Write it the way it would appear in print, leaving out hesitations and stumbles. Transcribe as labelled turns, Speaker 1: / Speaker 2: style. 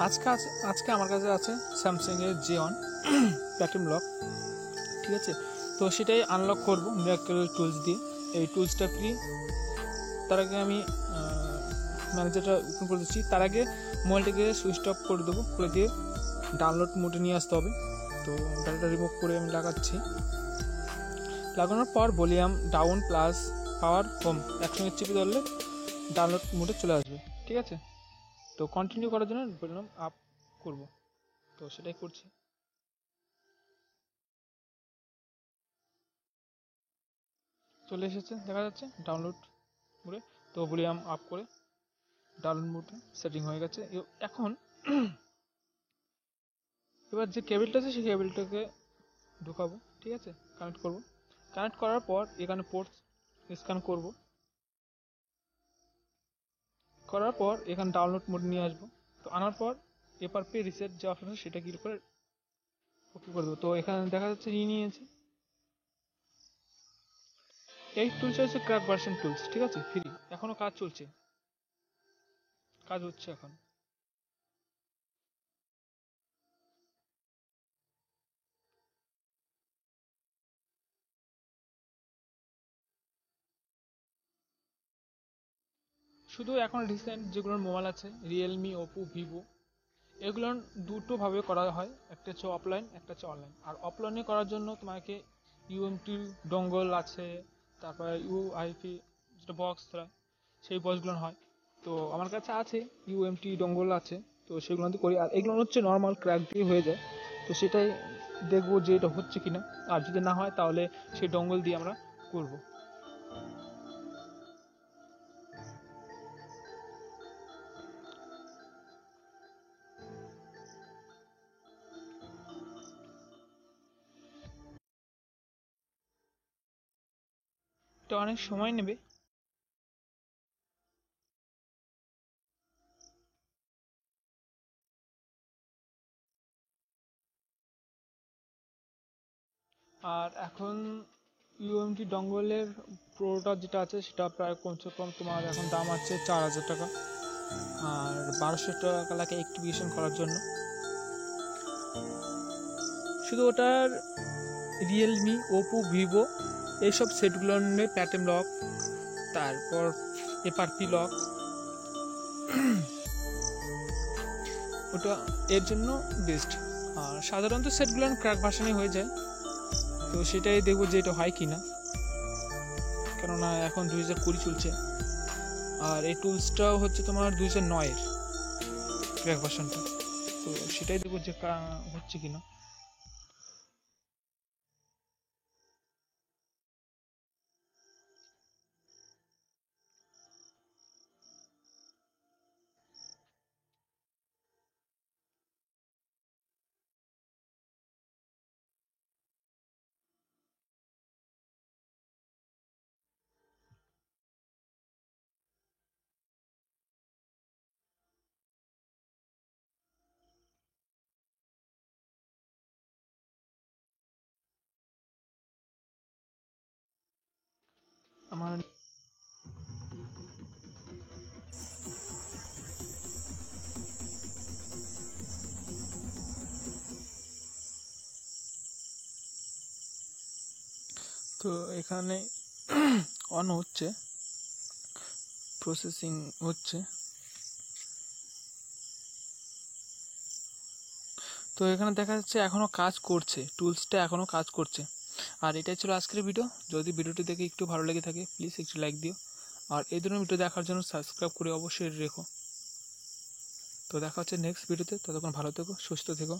Speaker 1: আজকে আমার কাছে আছে স্যামসাংয়ের J1 প্ল্যাটিনাম লক, ঠিক আছে। তো সেটাই আনলক করব মিরাকেল টুলস দিয়ে। এই টুলসটা ফ্রি। তার আগে আমি ম্যানেজারটা ওপেন করে দিচ্ছি। তার আগে মোবাইলটাকে সুইচ অফ করে দেবো, করে দিয়ে ডাউনলোড মোডে নিয়ে আসতে হবে। তো ব্যাটারিটা রিমুভ করে আমি লাগাচ্ছি। লাগানোর পর ভলিউম ডাউন প্লাস পাওয়ার হোম একসঙ্গে চেপে ধরলে ডাউনলোড মোডে চলে আসবে, ঠিক আছে। তো কন্টিনিউ করার জন্য ভলিউম আপ করব, তো সেটাই করছি। চলে এসেছে, দেখা যাচ্ছে ডাউনলোড করে। তো ভলিউম আপ করে ডাউনলোড মোডে সেটিং হয়ে গেছে। এখন এবার যে কেবলটা আছে সেই কেবলটাকে ঢোকাবো, ঠিক আছে, কানেক্ট করব। কানেক্ট করার পর এখানে পোর্ট স্ক্যান করব, করার পর এখানে ডাউনলোড মোড নিয়ে আসবো। তো আনার পর এপার পে রিসেট যে অপশন আছে সেটা ক্লিক করে ওকে করে দেবো। তো এখানে দেখা যাচ্ছে নিয়ে নিয়েছি। এই টুলসটা হচ্ছে ক্র্যাক ভার্সন টুলস, ঠিক আছে, ফ্রি। এখনো কাজ চলছে, কাজ হচ্ছে এখন। শুধু এখন রিসেন্ট যেগুলোর মোবাইল আছে রিয়েলমি, ওপো, ভিভো, এগুলো দুটোভাবে করা হয়। একটা হচ্ছে অফলাইন, একটা হচ্ছে অনলাইন। আর অফলাইনে করার জন্য তোমাকে ইউএমটি ডঙ্গল আছে, তারপরে ইউআইপি যেটা বক্স সেই বক্সগুলো হয়। তো আমার কাছে আছে ইউএমটি ডঙ্গল আছে, তো সেগুলোতে করি। আর এগুলো হচ্ছে নর্মাল ক্র্যাক দিয়ে হয়ে যায়। তো সেটাই দেখবো যে এটা হচ্ছে কিনা। আর যদি না হয় তাহলে সেই ডঙ্গল দিয়ে আমরা করব। এটা অনেক সময় নেবে। আর এখন ইউএমটি ডঙ্গলের প্রোটা যেটা আছে সেটা প্রায় কমসে কম তোমার এখন দাম আছে 4,000 টাকা। আর 1,200 টাকা লাগে অ্যাক্টিভেশন করার জন্য। শুধু ওটার রিয়েলমি, ওপো, ভিভো এইসব সেটগুলোর প্যাটেম লক, তারপর এপারপি লক, ওটা এর জন্য বেস্ট। আর সাধারণত সেটগুলো ক্র্যাক ভার্সনে হয়ে যায়। তো সেটাই দেখবো যে এটা হয় কি না, কেননা এখন 2020 চলছে। আর এই টুলসটাও হচ্ছে তোমার 2009-এর ক্র্যাক ভার্সনটা। তো সেটাই দেখবো যে হচ্ছে কিনা। আমার তো এখানে অন হচ্ছে, প্রসেসিং হচ্ছে। তো এখানে দেখা যাচ্ছে এখনও কাজ করছে, টুলসটা এখনও কাজ করছে। আর এটাই ছিল আজকের ভিডিও। যদি ভিডিওটি দেখে একটু ভালো লেগে থাকে প্লিজ একটু লাইক দিও। আর এই ধরনের ভিডিও দেখার জন্য সাবস্ক্রাইব করে অবশ্যই রেখো। তো দেখা হচ্ছে নেক্সট ভিডিওতে। ততক্ষণ ভালো থেকো, সুস্থ থেকো।